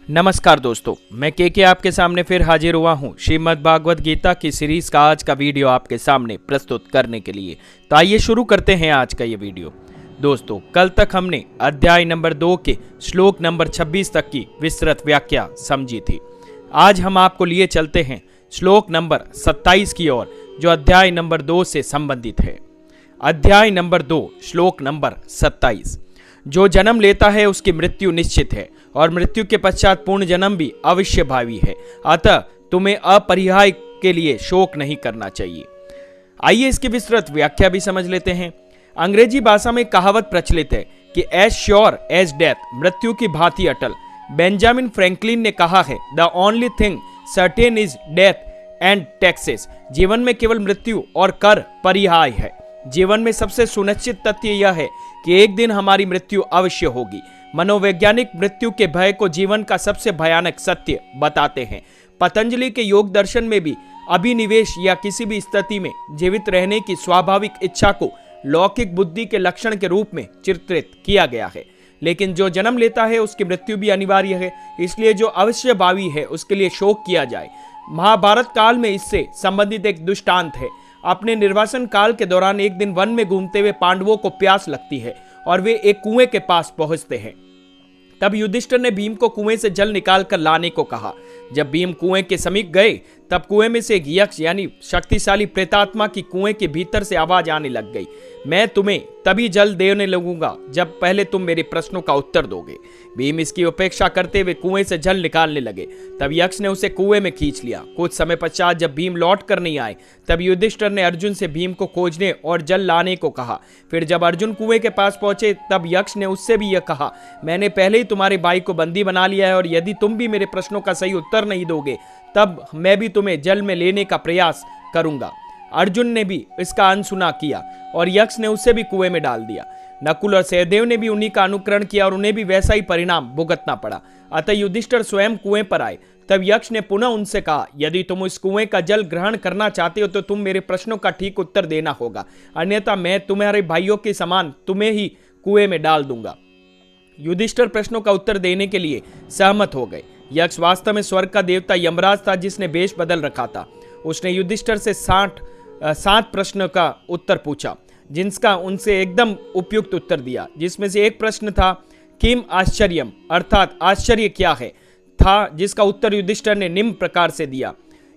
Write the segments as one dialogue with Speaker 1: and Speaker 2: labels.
Speaker 1: नमस्कार दोस्तों, मैं के आपके सामने फिर हाजिर हुआ हूँ श्रीमद् भागवत गीता की सीरीज का आज का वीडियो आपके सामने प्रस्तुत करने के लिए। तो आइए शुरू करते हैं आज का ये वीडियो। दोस्तों, कल तक हमने अध्याय नंबर 2 के श्लोक नंबर 26 तक की विस्तृत व्याख्या समझी थी। आज हम आपको लिए चलते हैं श्लोक नंबर 27 की ओर, जो अध्याय नंबर 2 से संबंधित है। अध्याय नंबर 2 श्लोक नंबर 27। जो जन्म लेता है उसकी मृत्यु निश्चित है और मृत्यु के पश्चात पूर्ण जन्म भी अवश्य भावी है, अतः तुम्हें अपरिहार्य के लिए शोक नहीं करना चाहिए। आइए इसकी विस्तृत व्याख्या भी समझ लेते हैं। अंग्रेजी भाषा में कहावत प्रचलित है कि एज श्योर एज डेथ, मृत्यु की भांति अटल। बेंजामिन फ्रैंकलिन ने कहा है, the only thing certain is death and taxes. जीवन में केवल मृत्यु और कर परिहार्य है। जीवन में सबसे सुनिश्चित तथ्य यह है कि एक दिन हमारी मृत्यु अवश्य होगी। मनोवैज्ञानिक मृत्यु के भय को जीवन का सबसे भयानक सत्य बताते हैं। पतंजलि के योग दर्शन में भी अभिनिवेश या किसी भी स्थिति में जीवित रहने की स्वाभाविक इच्छा को लौकिक बुद्धि के लक्षण के रूप में चित्रित किया गया है। लेकिन जो जन्म लेता है उसकी मृत्यु भी अनिवार्य है, इसलिए जो अवश्य भावी है उसके लिए शोक किया जाए। महाभारत काल में इससे संबंधित एक दृष्टांत है। अपने निर्वासन काल के दौरान एक दिन वन में घूमते हुए पांडवों को प्यास लगती है और वे एक कुएं के पास पहुंचते हैं। तब युधिष्ठिर ने भीम को कुएं से जल निकालकर लाने को कहा। जब भीम कुएं के समीप गए तब कुएं में से एक यक्ष यानी शक्तिशाली प्रेतात्मा की कुएं के भीतर से आवाज आने लग गई, मैं तुम्हें तभी जल देने लगूंगा जब पहले तुम मेरे प्रश्नों का उत्तर दोगे। भीम इसकी उपेक्षा करते हुए कुएं से जल निकालने लगे। तब यक्ष ने उसे कुएं में खींच लिया। कुछ समय पश्चात जब भीम लौट कर नहीं आए तब युधिष्ठिर ने अर्जुन से भीम को खोजने और जल लाने को कहा। फिर जब अर्जुन कुएं के पास पहुंचे तब यक्ष ने उससे भी यह कहा, मैंने पहले ही तुम्हारे भाई को बंदी बना लिया है और यदि तुम भी मेरे प्रश्नों का सही उत्तर नहीं दोगे तब मैं भी तुम्हें जल में लेने का प्रयास करूंगा। अर्जुन ने भी इसका अनसुना किया और यक्ष ने उसे भी कुएं में डाल दिया। नकुल और सहदेव ने भी उन्हीं का अनुकरण किया और उन्हें भी वैसा ही परिणाम भुगतना पड़ा। अतः युधिष्ठिर स्वयं कुएं पर आए। तब यक्ष ने पुनः उनसे कहा, यदि तुम इस कुएं का जल ग्रहण करना चाहते हो तो तुम मेरे प्रश्नों का ठीक उत्तर देना होगा, अन्यथा मैं तुम्हारे भाइयों के समान तुम्हें ही कुएं में डाल दूंगा। युधिष्ठिर प्रश्नों का उत्तर देने के लिए सहमत हो गए। यक्ष वास्तव में स्वर्ग का देवता यमराज था जिसने वेश बदल रखा था। उसने युधिष्ठिर से 7 प्रश्न का उत्तर पूछा, जिनका उनसे एकदम उपयुक्त उत्तर दिया। जिसमें से एक प्रश्न था किम आश्चर्यम, अर्थात आश्चर्य क्या है, था जिसका उत्तर युधिष्ठिर ने निम्न प्रकार से दिया।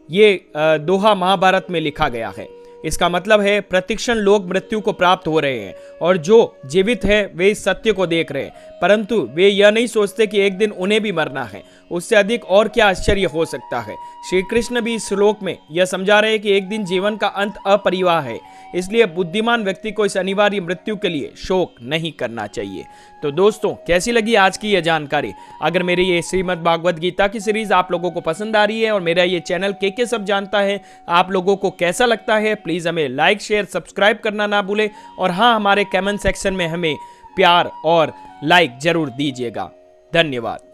Speaker 1: ये दोहा महाभारत में लिखा गया है। इसका मतलब है प्रतिक्षण लोग मृत्यु को प्राप्त हो रहे हैं और जो जीवित है वे इस सत्य को देख रहे हैं, परंतु वे यह नहीं सोचते कि एक दिन उन्हें भी मरना है। उससे अधिक और क्या आश्चर्य हो सकता है। श्री कृष्ण भी इस श्लोक में यह समझा रहे हैं कि एक दिन जीवन का अंत अपरिहार्य है, इसलिए बुद्धिमान व्यक्ति को इस अनिवार्य मृत्यु के लिए शोक नहीं करना चाहिए। तो दोस्तों, कैसी लगी आज की यह जानकारी? अगर मेरी ये श्रीमद् भागवत गीता की सीरीज आप लोगों को पसंद आ रही है और मेरा ये चैनल के सब जानता है, आप लोगों को कैसा लगता है, प्लीज हमें लाइक शेयर सब्सक्राइब करना ना भूले और हाँ, हमारे कमेंट सेक्शन में हमें प्यार और लाइक जरूर दीजिएगा। धन्यवाद।